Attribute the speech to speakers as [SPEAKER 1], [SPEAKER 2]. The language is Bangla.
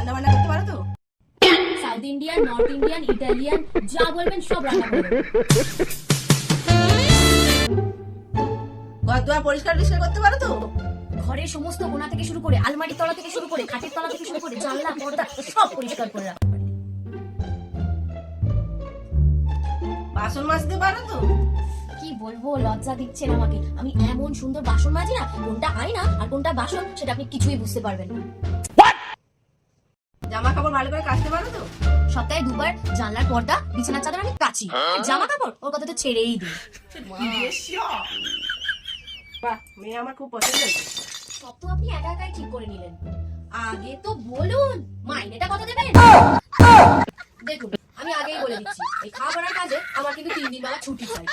[SPEAKER 1] রান্না বান্না করতে পারো তো?
[SPEAKER 2] South Indian, north Indian, Italian, যা বলবেন সব রান্না করবেন।
[SPEAKER 1] ঘর দুয়ার পরিষ্কার টরিষ্কার করতে পারো তো?
[SPEAKER 2] ঘরের সমস্ত কোণা থেকে শুরু করে, আলমারির তলা থেকে শুরু করে, খাটের তলা থেকে শুরু করে, জানলা পর্দা সব পরিষ্কার করে রাখতে পারি।
[SPEAKER 1] বাসন মাজতে পারো তো?
[SPEAKER 2] কি বলবো, লজ্জা দিচ্ছেন আমাকে। আমি এমন সুন্দর বাসন মাজি না, কোনটা আয়না আর কোনটা বাসন সেটা আপনি কিছুই বুঝতে পারবেন না।
[SPEAKER 1] জামা কাপড় ভালো করে কাচতে পারো তো?
[SPEAKER 2] সপ্তাহে দুবার জানলার পর্দা, বিছানার চাদর আমি কাচি। জামা কাপড় ওর কথা তো ছেড়েই দিই।
[SPEAKER 1] বাহ, মেয়ে আমার খুব পছন্দ হয়েছে।
[SPEAKER 2] সব তো আপনি একা একাই ঠিক করে নিলেন। আগে তো বলুন মাইনেটা কত দেবেন। দেখুন আমি আগেই বলে দিচ্ছি, এই খাওয়া পড়ার কাজে আমার কিন্তু 3 দিন বেলা ছুটি চাই।